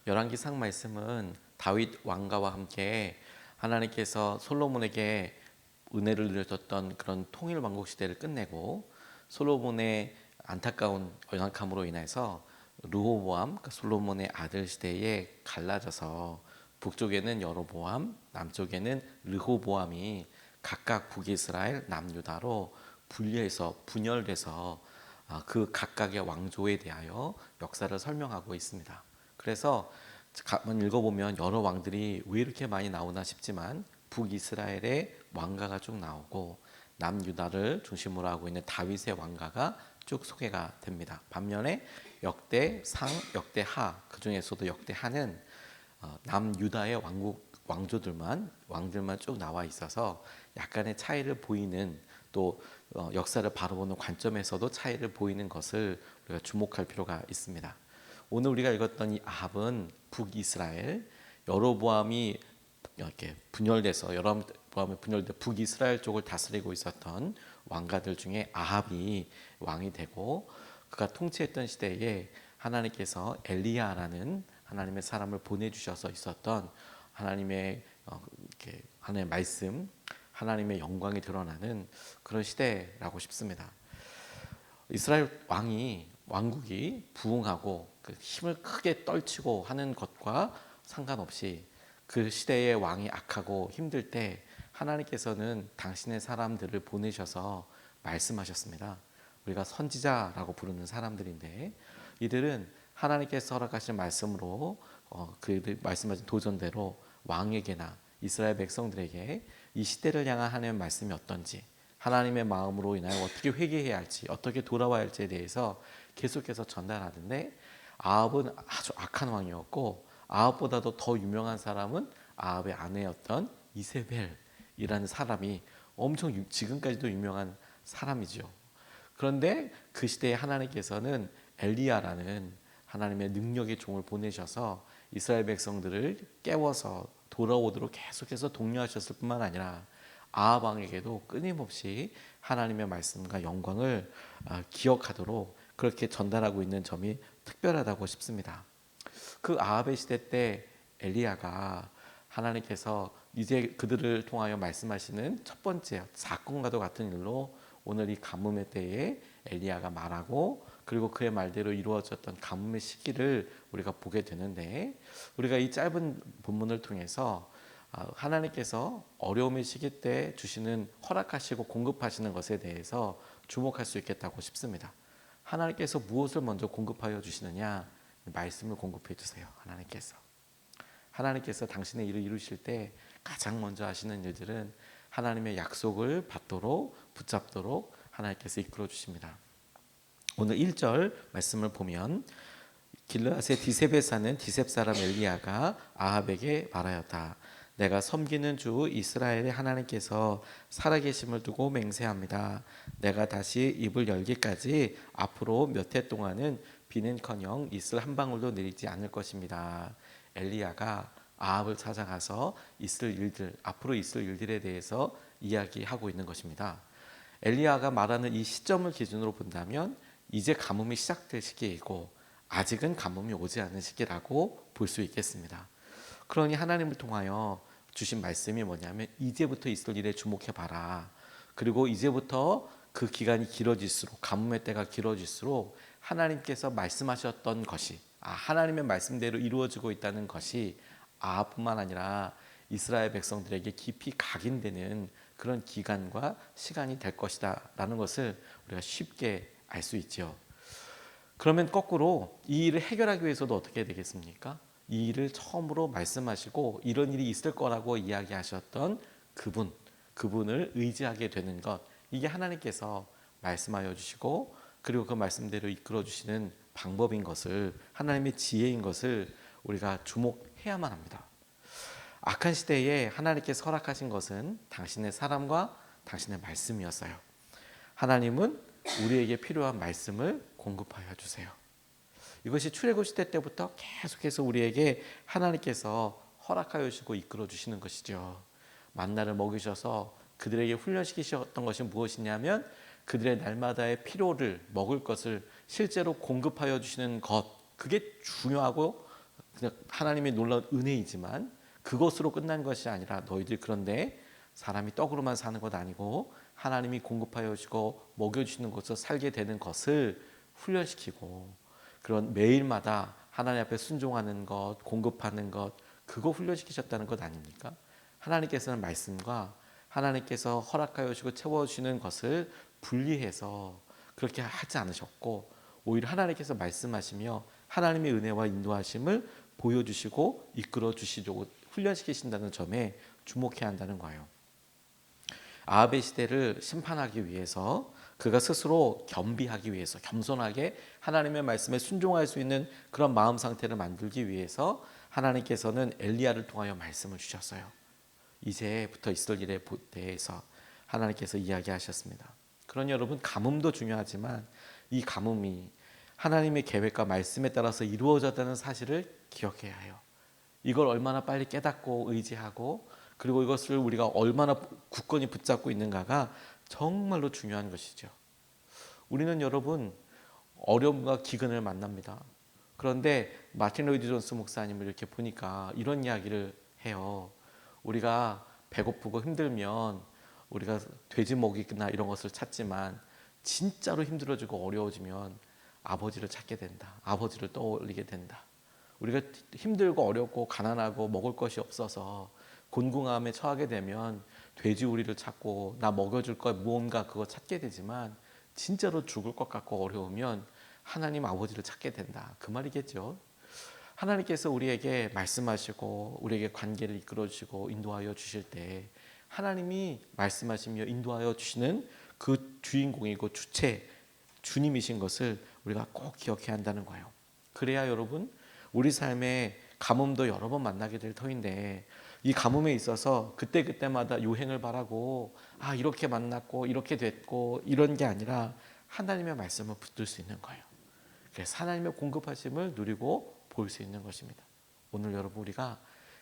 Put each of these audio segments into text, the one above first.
열왕기상 말씀은 다윗 왕가와 함께 하나님께서 솔로몬에게 은혜를 누려줬던 그런 통일 왕국 시대를 끝내고 솔로몬의 안타까운 연약함으로 인해서 르호보암, 그러니까 솔로몬의 아들 시대에 갈라져서 북쪽에는 여로보암, 남쪽에는 르호보암이 각각 북이스라엘, 남유다로 분열돼서 그 각각의 왕조에 대하여 역사를 설명하고 있습니다. 그래서 한번 읽어보면 여러 왕들이 왜 이렇게 많이 나오나 싶지만 북이스라엘의 왕가가 쭉 나오고 남유다를 중심으로 하고 있는 다윗의 왕가가 쭉 소개가 됩니다. 반면에 역대상, 역대하, 그 중에서도 역대하는 남유다의 왕들만 쭉 나와 있어서 약간의 차이를 보이는, 또 역사를 바라보는 관점에서도 차이를 보이는 것을 우리가 주목할 필요가 있습니다. 오늘 우리가 읽었던 이 아합은 북이스라엘, 여로보암이 이렇게 여로보암이 분열돼 북이스라엘 쪽을 다스리고 있었던 왕가들 중에 아합이 왕이 되고, 그가 통치했던 시대에 하나님께서 엘리야라는 하나님의 사람을 보내주셔서 있었던 하나님의 하나님의 말씀, 하나님의 영광이 드러나는 그런 시대라고 싶습니다. 이스라엘 왕국이 부흥하고 그 힘을 크게 떨치고 하는 것과 상관없이 그 시대의 왕이 악하고 힘들 때 하나님께서는 당신의 사람들을 보내셔서 말씀하셨습니다. 우리가 선지자라고 부르는 사람들인데, 이들은 하나님께서 허락하신 말씀으로 그들 말씀하신 도전대로 왕에게나 이스라엘 백성들에게 이 시대를 향한 하나님의 말씀이 어떤지, 하나님의 마음으로 인하여 어떻게 회개해야 할지, 어떻게 돌아와야 할지에 대해서 계속해서 전달하는데, 아합은 아주 악한 왕이었고 아합보다도 더 유명한 사람은 아합의 아내였던 이세벨이라는 사람이 엄청 지금까지도 유명한 사람이죠. 그런데 그 시대에 하나님께서는 엘리야라는 하나님의 능력의 종을 보내셔서 이스라엘 백성들을 깨워서 돌아오도록 계속해서 독려하셨을 뿐만 아니라 아합 왕에게도 끊임없이 하나님의 말씀과 영광을 기억하도록 그렇게 전달하고 있는 점이 특별하다고 싶습니다. 그 아합의 시대 때 엘리야가 하나님께서 이제 그들을 통하여 말씀하시는 첫 번째 사건과도 같은 일로 오늘 이 가뭄의 때에 엘리야가 말하고, 그리고 그의 말대로 이루어졌던 가뭄의 시기를 우리가 보게 되는데, 우리가 이 짧은 본문을 통해서 하나님께서 어려움의 시기 때 주시는, 허락하시고 공급하시는 것에 대해서 주목할 수 있겠다고 싶습니다. 하나님께서 무엇을 먼저 공급하여 주시느냐? 말씀을 공급해 주세요. 하나님께서 당신의 일을 이루실 때 가장 먼저 하시는 일들은 하나님의 약속을 받도록, 붙잡도록 하나님께서 이끌어 주십니다. 오늘 1절 말씀을 보면, 길르앗의 디셉에 사는 디셉 사람 엘리야가 아합에게 말하였다. 내가 섬기는 주 이스라엘의 하나님께서 살아계심을 두고 맹세합니다. 내가 다시 입을 열기까지 앞으로 몇 해 동안은 비는커녕 이슬 한 방울도 내리지 않을 것입니다. 엘리야가 아합을 찾아가서 앞으로 있을 일들에 대해서 이야기하고 있는 것입니다. 엘리야가 말하는 이 시점을 기준으로 본다면 이제 가뭄이 시작될 시기이고 아직은 가뭄이 오지 않은 시기라고 볼 수 있겠습니다. 그러니 하나님을 통하여 주신 말씀이 뭐냐면, 이제부터 있을 일에 주목해봐라. 그리고 이제부터 그 기간이 길어질수록, 가뭄의 때가 길어질수록 하나님께서 말씀하셨던 것이 하나님의 말씀대로 이루어지고 있다는 것이 아합뿐만 아니라 이스라엘 백성들에게 깊이 각인되는 그런 기간과 시간이 될 것이다 라는 것을 우리가 쉽게 알 수 있죠. 그러면 거꾸로 이 일을 해결하기 위해서도 어떻게 되겠습니까? 이 일을 처음으로 말씀하시고 이런 일이 있을 거라고 이야기하셨던 그분을 의지하게 되는 것, 이게 하나님께서 말씀하여 주시고 그리고 그 말씀대로 이끌어 주시는 방법인 것을, 하나님의 지혜인 것을 우리가 주목해야만 합니다. 악한 시대에 하나님께서 허락하신 것은 당신의 사람과 당신의 말씀이었어요. 하나님은 우리에게 필요한 말씀을 공급하여 주세요. 이것이 출애굽 시대 때부터 계속해서 우리에게 하나님께서 허락하여 주시고 이끌어 주시는 것이죠. 만나를 먹이셔서 그들에게 훈련시키셨던 것이 무엇이냐면, 그들의 날마다의 필요를, 먹을 것을 실제로 공급하여 주시는 것, 그게 중요하고 그냥 하나님의 놀라운 은혜이지만 그것으로 끝난 것이 아니라 너희들 그런데 사람이 떡으로만 사는 것 아니고 하나님이 공급하여 주시고 먹여주시는 것으로 살게 되는 것을 훈련시키고 그런 매일마다 하나님 앞에 순종하는 것, 공급하는 것 그거 훈련시키셨다는 것 아닙니까? 하나님께서는 말씀과 하나님께서 허락하여 주시고 채워주시는 것을 분리해서 그렇게 하지 않으셨고 오히려 하나님께서 말씀하시며 하나님의 은혜와 인도하심을 보여주시고 이끌어 주시려고 훈련시키신다는 점에 주목해야 한다는 거예요. 아합의 시대를 심판하기 위해서 그가 스스로 겸비하기 위해서 겸손하게 하나님의 말씀에 순종할 수 있는 그런 마음 상태를 만들기 위해서 하나님께서는 엘리야를 통하여 말씀을 주셨어요. 이제부터 있을 일에 대해서 하나님께서 이야기하셨습니다. 그러니 여러분 가뭄도 중요하지만 이 가뭄이 하나님의 계획과 말씀에 따라서 이루어졌다는 사실을 기억해야 해요. 이걸 얼마나 빨리 깨닫고 의지하고 그리고 이것을 우리가 얼마나 굳건히 붙잡고 있는가가 정말로 중요한 것이죠. 우리는 여러분 어려움과 기근을 만납니다. 그런데 마틴 로이드 존스 목사님을 이렇게 보니까 이런 이야기를 해요. 우리가 배고프고 힘들면 우리가 돼지 먹이나 이런 것을 찾지만 진짜로 힘들어지고 어려워지면 아버지를 찾게 된다. 아버지를 떠올리게 된다. 우리가 힘들고 어렵고 가난하고 먹을 것이 없어서 곤궁함에 처하게 되면 돼지우리를 찾고 나 먹여줄 것 무언가 그거 찾게 되지만 진짜로 죽을 것 같고 어려우면 하나님 아버지를 찾게 된다. 그 말이겠죠. 하나님께서 우리에게 말씀하시고 우리에게 관계를 이끌어 주시고 인도하여 주실 때 하나님이 말씀하시며 인도하여 주시는 그 주인공이고 주체 주님이신 것을 우리가 꼭 기억해야 한다는 거예요. 그래야 여러분 우리 삶에 가뭄도 여러 번 만나게 될 터인데 이 가뭄에 있어서 그때그때마다 요행을 바라고 이렇게 만났고 이렇게 됐고 이런 게 아니라 하나님의 말씀을 붙들 수 있는 거예요. 그래서 하나님의 공급하심을 누리고 볼 수 있는 것입니다. 오늘 여러분 우리가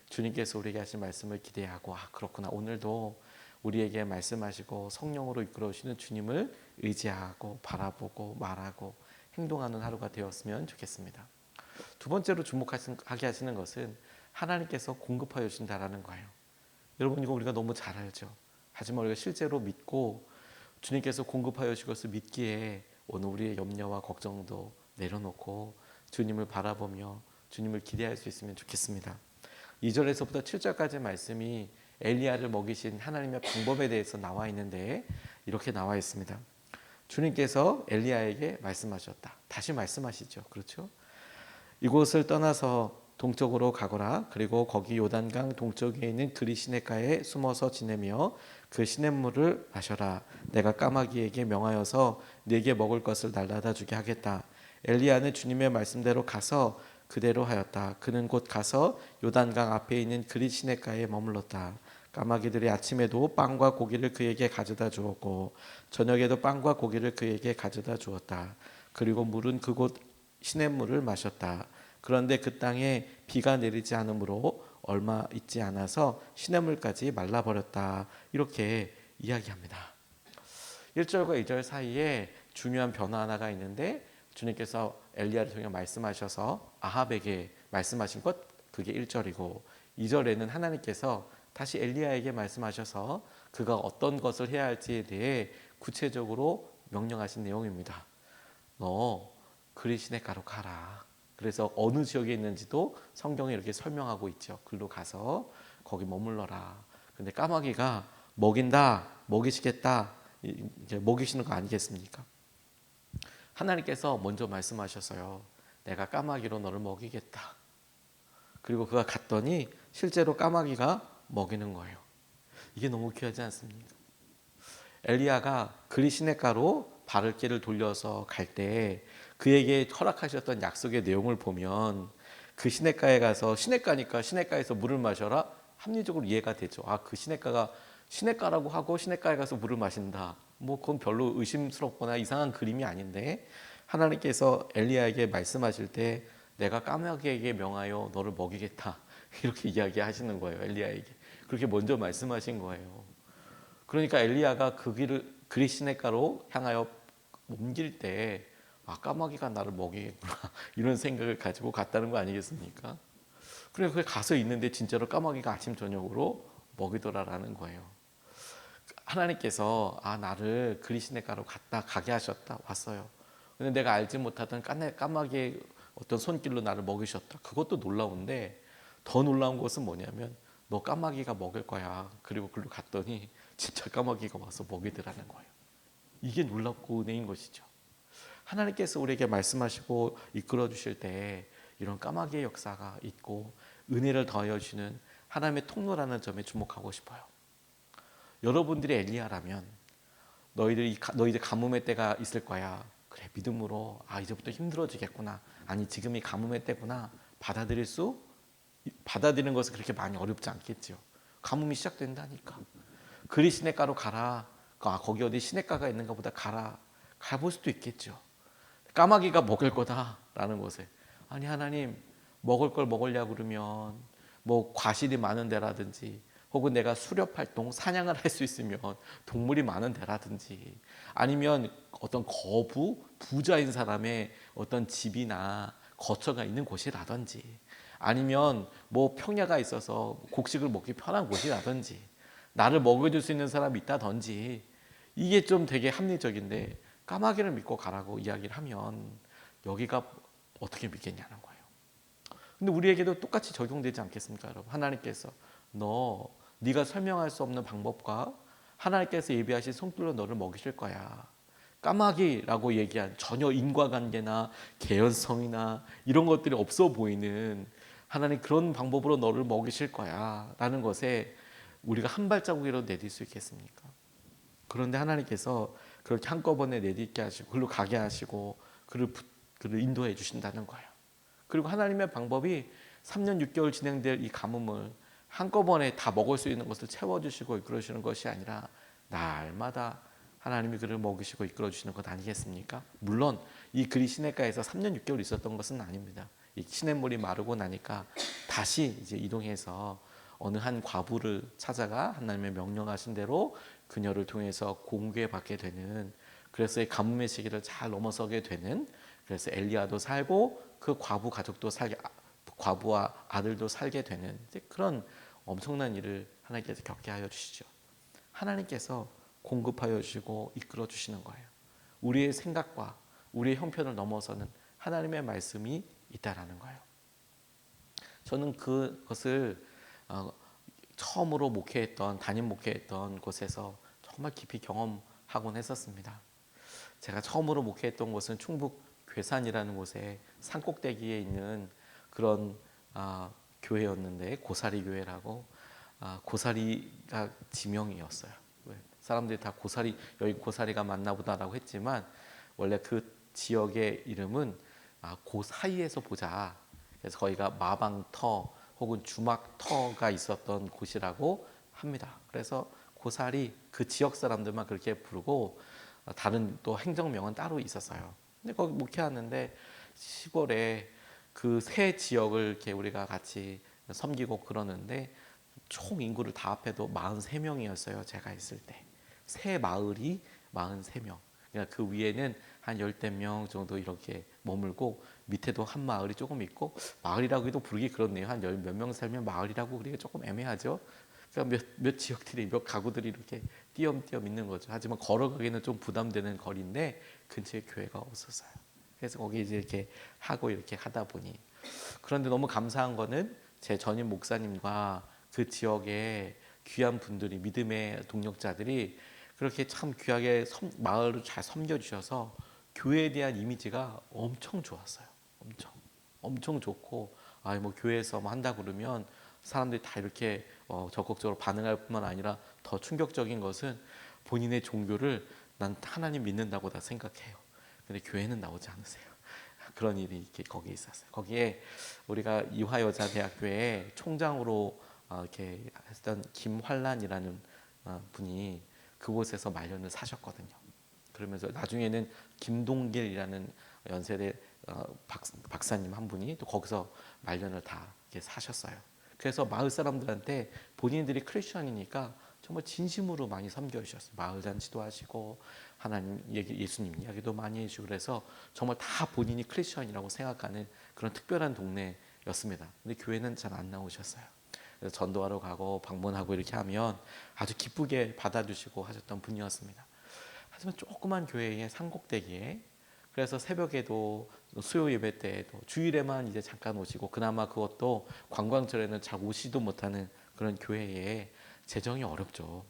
주님께서 우리에게 하신 말씀을 기대하고 그렇구나 오늘도 우리에게 말씀하시고 성령으로 이끌어 주시는 주님을 의지하고 바라보고 말하고 행동하는 하루가 되었으면 좋겠습니다. 두 번째로 주목하게 하시는 것은 하나님께서 공급하여 주신다라는 거예요. 여러분 이거 우리가 너무 잘 알죠. 하지만 우리가 실제로 믿고 주님께서 공급하여 주실 것을 믿기에 오늘 우리의 염려와 걱정도 내려놓고 주님을 바라보며 주님을 기대할 수 있으면 좋겠습니다. 2절에서부터 7절까지 말씀이 엘리야를 먹이신 하나님의 방법에 대해서 나와 있는데 이렇게 나와 있습니다. 주님께서 엘리야에게 말씀하셨다. 다시 말씀하시죠. 그렇죠? 이곳을 떠나서 동쪽으로 가거라. 그리고 거기 요단강 동쪽에 있는 그리 시냇가에 숨어서 지내며 그 시냇물을 마셔라. 내가 까마귀에게 명하여서 네게 먹을 것을 날라다 주게 하겠다. 엘리야는 주님의 말씀대로 가서 그대로 하였다. 그는 곧 가서 요단강 앞에 있는 그리 시냇가에 머물렀다. 까마귀들이 아침에도 빵과 고기를 그에게 가져다 주었고 저녁에도 빵과 고기를 그에게 가져다 주었다. 그리고 물은 그곳 시냇물을 마셨다. 그런데 그 땅에 비가 내리지 않으므로 얼마 있지 않아서 시냇물까지 말라버렸다. 이렇게 이야기합니다. 1절과 2절 사이에 중요한 변화 하나가 있는데 주님께서 엘리야를 통해 말씀하셔서 아합에게 말씀하신 것 그게 1절이고 2절에는 하나님께서 다시 엘리야에게 말씀하셔서 그가 어떤 것을 해야 할지에 대해 구체적으로 명령하신 내용입니다. 너 그리 시냇가로 가라. 그래서 어느 지역에 있는지도 성경에 이렇게 설명하고 있죠. 글로 가서 거기 머물러라. 근데 까마귀가 먹인다, 먹이시겠다, 이제 먹이시는 거 아니겠습니까? 하나님께서 먼저 말씀하셔서요. 내가 까마귀로 너를 먹이겠다. 그리고 그가 갔더니 실제로 까마귀가 먹이는 거예요. 이게 너무 귀하지 않습니까? 엘리야가 그리 시냇가로 발을 길을 돌려서 갈 때 그에게 허락하셨던 약속의 내용을 보면 그 시냇가에 가서 시냇가니까 시냇가에서 물을 마셔라 합리적으로 이해가 되죠. 그 시냇가가 시냇가라고 하고 시냇가에 가서 물을 마신다. 그건 별로 의심스럽거나 이상한 그림이 아닌데 하나님께서 엘리야에게 말씀하실 때 내가 까마귀에게 명하여 너를 먹이겠다. 이렇게 이야기하시는 거예요. 엘리야에게. 그렇게 먼저 말씀하신 거예요. 그러니까 엘리야가 그 길을 그리 시냇가로 향하여 옮길 때 까마귀가 나를 먹이겠구나 이런 생각을 가지고 갔다는 거 아니겠습니까? 그래 그 가서 있는데 진짜로 까마귀가 아침 저녁으로 먹이더라라는 거예요. 하나님께서 나를 그리시네가로 가게 하셨다 왔어요. 근데 내가 알지 못하던 까마귀의 어떤 손길로 나를 먹이셨다. 그것도 놀라운데 더 놀라운 것은 뭐냐면 너 까마귀가 먹을 거야. 그리고 글로 갔더니 진짜 까마귀가 와서 먹이더라는 거예요. 이게 놀랍고 은혜인 것이죠. 하나님께서 우리에게 말씀하시고 이끌어 주실 때 이런 까마귀의 역사가 있고 은혜를 더하여 주시는 하나님의 통로라는 점에 주목하고 싶어요. 여러분들이 엘리야라면 너희들 가뭄의 때가 있을 거야. 그래 믿음으로 이제부터 힘들어지겠구나. 아니 지금이 가뭄의 때구나. 받아들이는 것은 그렇게 많이 어렵지 않겠죠. 가뭄이 시작된다니까. 그리 시냇가로 가라. 거기 어디 시냇가가 있는가 보다 가라. 가볼 수도 있겠죠. 까마귀가 먹을 거다라는 것에 아니 하나님 먹을 걸 먹으려고 그러면 뭐 과실이 많은 데라든지 혹은 내가 수렵 활동 사냥을 할 수 있으면 동물이 많은 데라든지 아니면 어떤 부자인 사람의 어떤 집이나 거처가 있는 곳이라든지 아니면 뭐 평야가 있어서 곡식을 먹기 편한 곳이라든지 나를 먹여줄 수 있는 사람이 있다든지 이게 좀 되게 합리적인데 까마귀를 믿고 가라고 이야기를 하면 여기가 어떻게 믿겠냐는 거예요. 근데 우리에게도 똑같이 적용되지 않겠습니까, 여러분? 하나님께서 네가 설명할 수 없는 방법과 하나님께서 예비하신 손길로 너를 먹이실 거야. 까마귀라고 얘기한 전혀 인과관계나 개연성이나 이런 것들이 없어 보이는 하나님 그런 방법으로 너를 먹이실 거야 라는 것에 우리가 한 발자국이라도 내딜 수 있겠습니까? 그런데 하나님께서 그렇게 한꺼번에 내딛게 하시고 그로 가게 하시고 그를 인도해 주신다는 거예요. 그리고 하나님의 방법이 3년 6개월 진행될 이 가뭄을 한꺼번에 다 먹을 수 있는 것을 채워주시고 이끌어주시는 것이 아니라 날마다 하나님이 그를 먹이시고 이끌어주시는 것 아니겠습니까? 물론 이 그리 시냇가에서 3년 6개월 있었던 것은 아닙니다. 이 시냇물이 마르고 나니까 다시 이제 이동해서 어느 한 과부를 찾아가 하나님의 명령하신 대로 그녀를 통해서 공개받게 되는 그래서 이 가뭄의 시기를 잘 넘어서게 되는 그래서 엘리야도 살고 그 과부 가족도 살게 과부와 아들도 살게 되는 그런 엄청난 일을 하나님께서 겪게 하여 주시죠. 하나님께서 공급하여 주시고 이끌어 주시는 거예요. 우리의 생각과 우리의 형편을 넘어서는 하나님의 말씀이 있다라는 거예요. 저는 그것을 처음으로 담임 목회했던 곳에서 정말 깊이 경험하곤 했었습니다. 제가 처음으로 목회했던 곳은 충북 괴산이라는 곳에 산꼭대기에 있는 그런 교회였는데 고사리 교회라고 고사리가 지명이었어요. 사람들이 다 여기 고사리가 맞나 보다라고 했지만 원래 그 지역의 이름은 그 사이에서 보자. 그래서 거기가 마방터 혹은 주막터가 있었던 곳이라고 합니다. 그래서 고사리 그 지역 사람들만 그렇게 부르고 다른 또 행정명은 따로 있었어요. 근데 거기 목회하는데 시골에 그 세 지역을 이렇게 우리가 같이 섬기고 그러는데 총 인구를 다 합해도 43명이었어요. 제가 있을 때. 세 마을이 43명. 그러니까 그 위에는 한 10명 정도 이렇게 머물고 밑에도 한 마을이 조금 있고 마을이라고 해도 부르기 그렇네요. 한 몇 명 살면 마을이라고 그러기가 조금 애매하죠. 그러니까 몇 지역들이 몇 가구들이 이렇게 띄엄띄엄 있는 거죠. 하지만 걸어가기는 좀 부담되는 거리인데 근처에 교회가 없었어요. 그래서 거기 이제 이렇게 하고 이렇게 하다 보니 그런데 너무 감사한 거는 제 전임 목사님과 그 지역의 귀한 분들이 믿음의 동력자들이 그렇게 참 귀하게 마을을 잘 섬겨주셔서 교회에 대한 이미지가 엄청 좋았어요. 엄청 좋고 뭐 교회에서 뭐 한다 그러면 사람들이 다 이렇게 적극적으로 반응할 뿐만 아니라 더 충격적인 것은 본인의 종교를 난 하나님 믿는다고 다 생각해요. 근데 교회는 나오지 않으세요. 그런 일이 이렇게 거기에 있었어요. 거기에 우리가 이화여자대학교에 총장으로 이렇게 했던 김환란이라는 분이 그곳에서 말년을 사셨거든요. 그러면서 나중에는 김동길이라는 연세대 박사님 한 분이 또 거기서 말년을 다 이렇게 사셨어요. 그래서 마을 사람들한테 본인들이 크리스천이니까 정말 진심으로 많이 섬겨주셨어요. 마을 잔치도 하시고 하나님 얘기, 예수님 이야기도 많이 해주고 그래서 정말 다 본인이 크리스천이라고 생각하는 그런 특별한 동네 분이었습니다. 근데 교회는 잘 안 나오셨어요. 그래서 전도하러 가고 방문하고 이렇게 하면 아주 기쁘게 받아주시고 하셨던 분이었습니다. 하지만 조그만 교회의 산곡대기에, 그래서 새벽에도 수요 예배 때에도 주일에만 이제 잠깐 오시고, 그나마 그것도 관광철에는 잘 오시도 못하는 그런 교회에 재정이 어렵죠.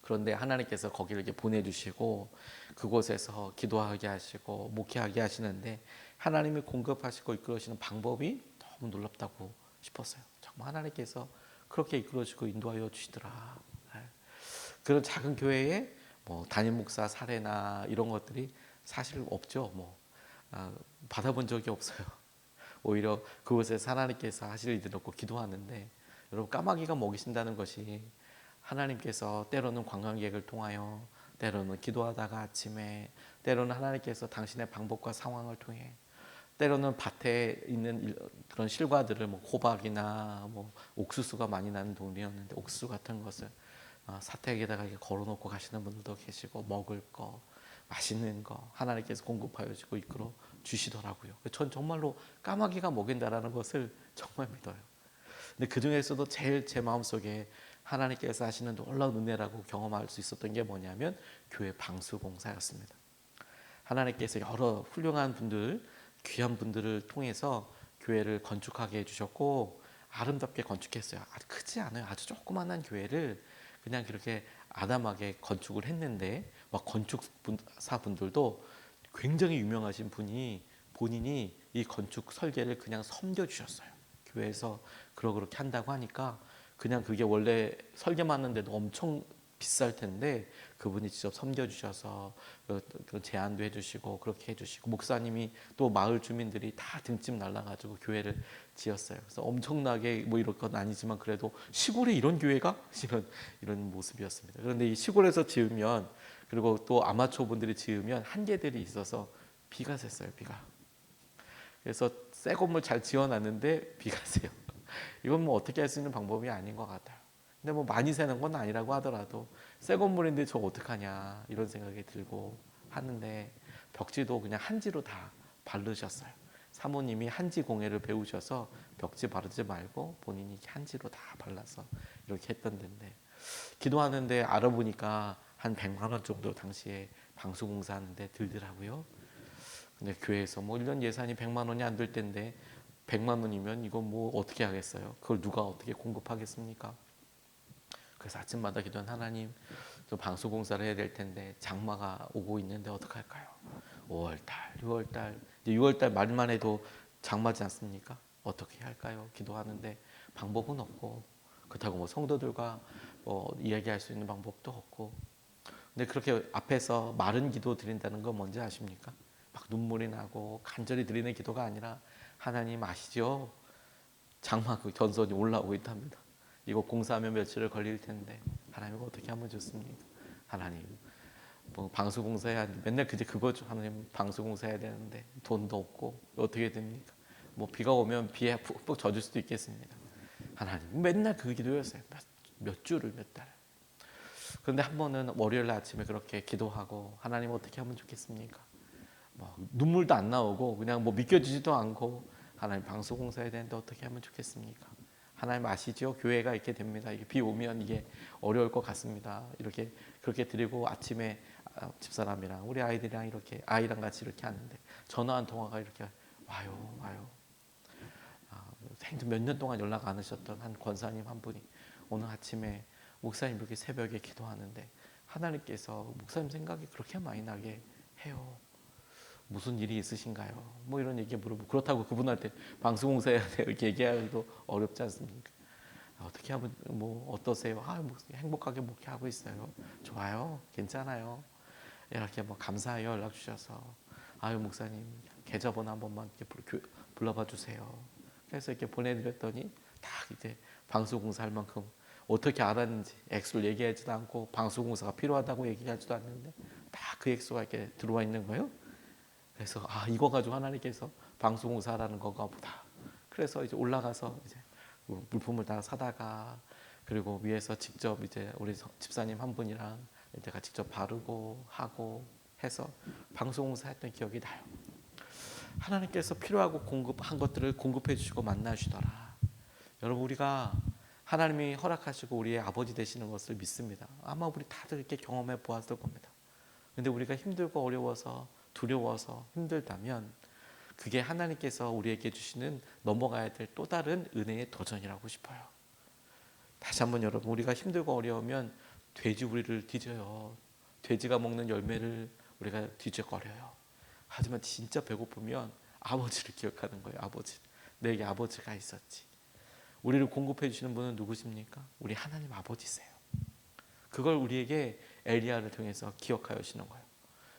그런데 하나님께서 거기를 이렇게 보내주시고 그곳에서 기도하게 하시고 목회하게 하시는데, 하나님이 공급하시고 이끌어주시는 방법이 너무 놀랍다고 싶었어요. 정말 하나님께서 그렇게 이끌어주고 인도하여 주시더라. 그런 작은 교회에 뭐 담임 목사 사례나 이런 것들이 사실 없죠. 받아본 적이 없어요. 오히려 그곳에서 하나님께서 하실 일들을 놓고 기도하는데, 여러분 까마귀가 먹이신다는 것이 하나님께서 때로는 관광객을 통하여, 때로는 기도하다가 아침에, 때로는 하나님께서 당신의 방법과 상황을 통해, 때로는 밭에 있는 그런 실과들을 호박이나 옥수수가 많이 나는 동네였는데 옥수수 같은 것을 사택에다가 걸어놓고 가시는 분들도 계시고, 먹을 거, 맛있는 거 하나님께서 공급하여 주고 이끌어 주시더라고요. 전 정말로 까마귀가 먹인다라는 것을 정말 믿어요. 근데 그 중에서도 제일 제 마음속에 하나님께서 하시는 놀라운 은혜라고 경험할 수 있었던 게 뭐냐면 교회 방수공사였습니다. 하나님께서 여러 훌륭한 분들, 귀한 분들을 통해서 교회를 건축하게 해주셨고 아름답게 건축했어요. 아주 크지 않아요. 아주 조그만한 교회를 그냥 그렇게 아담하게 건축을 했는데, 막 건축사분들도 굉장히 유명하신 분이 본인이 이 건축 설계를 그냥 섬겨주셨어요. 교회에서 그렇게 한다고 하니까 그냥 그게 원래 설계만 하는데도 엄청 비쌀 텐데 그분이 직접 섬겨주셔서 그런 제안도 해주시고 그렇게 해주시고, 목사님이 또 마을 주민들이 다 등짐 날라가지고 교회를 지었어요. 그래서 엄청나게 이런 건 아니지만 그래도 시골에 이런 교회가 이런 모습이었습니다. 그런데 이 시골에서 지으면, 그리고 또 아마추어 분들이 지으면 한계들이 있어서 비가 샜어요. 비가. 그래서 새 건물 잘 지어놨는데 비가 새요. 이건 어떻게 할 수 있는 방법이 아닌 것 같아요. 근데 많이 새는 건 아니라고 하더라도 새 건물인데 저 어떡하냐 이런 생각이 들고 하는데, 벽지도 그냥 한지로 다 바르셨어요. 사모님이 한지 공예를 배우셔서 벽지 바르지 말고 본인이 한지로 다 발라서 이렇게 했던 데인데, 기도하는데 알아보니까 한 100만 원 정도 당시에 방수공사 하는데 들더라고요. 근데 교회에서 1년 예산이 100만 원이 안 될 텐데 100만 원이면 이거 어떻게 하겠어요? 그걸 누가 어떻게 공급하겠습니까? 그래서 아침마다 기도한 하나님, 저 방수공사를 해야 될 텐데 장마가 오고 있는데 어떡할까요? 5월달, 6월달, 이제 6월달 말만 해도 장마지 않습니까? 어떻게 할까요? 기도하는데 방법은 없고, 그렇다고 성도들과 이야기할 수 있는 방법도 없고. 근데 그렇게 앞에서 마른 기도 드린다는 건 뭔지 아십니까? 막 눈물이 나고 간절히 드리는 기도가 아니라, 하나님 아시죠? 장마 그 전선이 올라오고 있답니다. 이거 공사하면 며칠을 걸릴 텐데 하나님 어떻게 하면 좋습니까? 하나님 방수공사해야 맨날 그거죠. 하나님 방수공사해야 되는데 돈도 없고 어떻게 됩니까? 비가 오면 비에 푹푹 젖을 수도 있겠습니다. 하나님 맨날 그 기도였어요. 몇 주를 몇 달. 그런데 한 번은 월요일 아침에 그렇게 기도하고, 하나님 어떻게 하면 좋겠습니까? 눈물도 안 나오고 그냥 믿겨지지도 않고, 하나님 방수공사해야 되는데 어떻게 하면 좋겠습니까? 하나님 아시죠? 교회가 이렇게 됩니다. 이게 비 오면 이게 어려울 것 같습니다. 이렇게 그렇게 드리고 아침에 집사람이랑 우리 아이들이랑 이렇게 아이랑 같이 이렇게 하는데 전화 한 통화가 이렇게 와요. 몇 년 동안 연락 안 하셨던 한 권사님 한 분이 오늘 아침에 목사님 이렇게 새벽에 기도하는데 하나님께서 목사님 생각이 그렇게 많이 나게 해요. 무슨 일이 있으신가요? 이런 얘기 물어보고, 그렇다고 그분한테 방수공사해야 돼요 이렇게 얘기하기도 어렵지 않습니까? 어떻게 하면 어떠세요? 행복하게 목회하고 있어요. 좋아요. 괜찮아요. 이렇게 감사해요 연락 주셔서. 목사님 계좌번호 한 번만 이렇게 불러봐 주세요. 그래서 이렇게 보내드렸더니 딱 이제 방수공사 할 만큼, 어떻게 알았는지 액수를 얘기하지도 않고 방수공사가 필요하다고 얘기하지도 않는데 다 그 액수가 이렇게 들어와 있는 거예요. 그래서 이거 가지고 하나님께서 방수공사라는 건가 보다. 그래서 이제 올라가서 이제 물품을 다 사다가, 그리고 위에서 직접 이제 우리 집사님 한 분이랑 제가 직접 바르고 하고 해서 방수공사 했던 기억이 나요. 하나님께서 필요하고 공급한 것들을 공급해 주시고 만나 주시더라. 여러분, 우리가 하나님이 허락하시고 우리의 아버지 되시는 것을 믿습니다. 아마 우리 다들 이렇게 경험해 보았을 겁니다. 근데 우리가 힘들고 어려워서 두려워서 힘들다면 그게 하나님께서 우리에게 주시는 넘어가야 될 또 다른 은혜의 도전이라고 싶어요. 다시 한번 여러분, 우리가 힘들고 어려우면 돼지우리를 뒤져요. 돼지가 먹는 열매를 우리가 뒤져거려요. 하지만 진짜 배고프면 아버지를 기억하는 거예요. 아버지, 내게 아버지가 있었지. 우리를 공급해 주시는 분은 누구십니까? 우리 하나님 아버지세요. 그걸 우리에게 엘리야를 통해서 기억하여 주시는 거예요.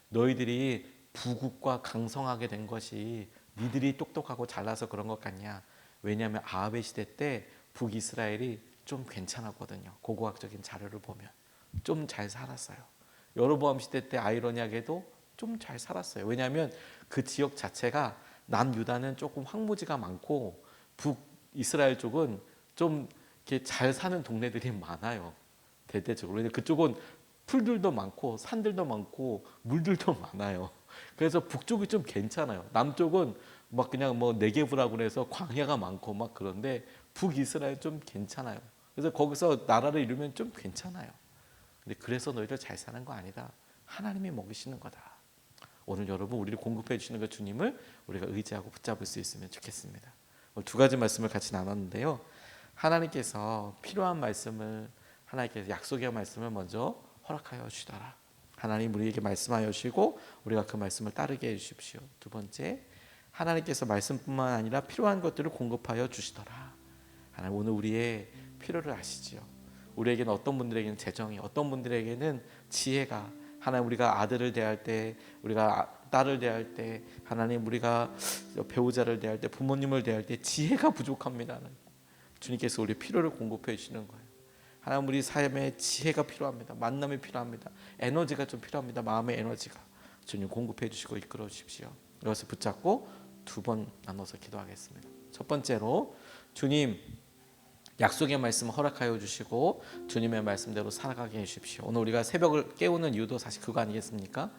너희들이 부국과 강성하게 된 것이 니들이 똑똑하고 잘나서 그런 것 같냐? 왜냐하면 아합의 시대 때 북이스라엘이 좀 괜찮았거든요. 고고학적인 자료를 보면 좀 잘 살았어요. 여로보암 시대 때 아이러니하게도 좀 잘 살았어요. 왜냐하면 그 지역 자체가 남유다는 조금 황무지가 많고 북이스라엘 쪽은 좀 이렇게 잘 사는 동네들이 많아요. 대대적으로. 왜냐하면 그쪽은 풀들도 많고 산들도 많고 물들도 많아요. 그래서 북쪽이 좀 괜찮아요. 남쪽은 막 그냥 뭐 네게브라고 해서 광야가 많고 막 그런데 북이스라엘 좀 괜찮아요. 그래서 거기서 나라를 이루면 좀 괜찮아요. 근데 그래서 너희들 잘 사는 거 아니다. 하나님이 먹이시는 거다. 오늘 여러분, 우리를 공급해 주시는 그 주님을 우리가 의지하고 붙잡을 수 있으면 좋겠습니다. 오늘 두 가지 말씀을 같이 나눴는데요. 하나님께서 필요한 말씀을, 하나님께서 약속의 말씀을 먼저 허락하여 주시더라. 하나님 우리에게 말씀하여 주시고 우리가 그 말씀을 따르게 해 주십시오. 두 번째, 하나님께서 말씀뿐만 아니라 필요한 것들을 공급하여 주시더라. 하나님 오늘 우리의 필요를 아시지요. 우리에게는 어떤 분들에게는 재정이, 어떤 분들에게는 지혜가, 하나님 우리가 아들을 대할 때, 우리가 딸을 대할 때, 하나님 우리가 배우자를 대할 때, 부모님을 대할 때 지혜가 부족합니다. 주님께서 우리 필요를 공급해 주시는 거예요. 하나님 우리 삶에 지혜가 필요합니다. 만남이 필요합니다. 에너지가 좀 필요합니다. 마음의 에너지가 주님 공급해 주시고 이끌어 주십시오. 이것을 붙잡고 두 번 나눠서 기도하겠습니다. 첫 번째로, 주님 약속의 말씀을 허락하여 주시고 주님의 말씀대로 살아가게 해주십시오. 오늘 우리가 새벽을 깨우는 이유도 사실 그거 아니겠습니까?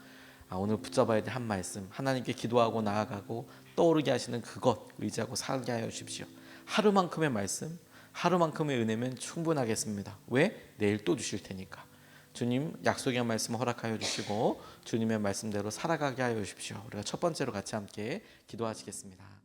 오늘 붙잡아야 될 한 말씀, 하나님께 기도하고 나아가고 떠오르게 하시는 그것 의지하고 살게 하여 주십시오. 하루만큼의 말씀, 하루만큼의 은혜면 충분하겠습니다. 왜? 내일 또 주실 테니까. 주님 약속의 말씀 허락하여 주시고 주님의 말씀대로 살아가게 하여 주십시오. 우리가 첫 번째로 같이 함께 기도하시겠습니다.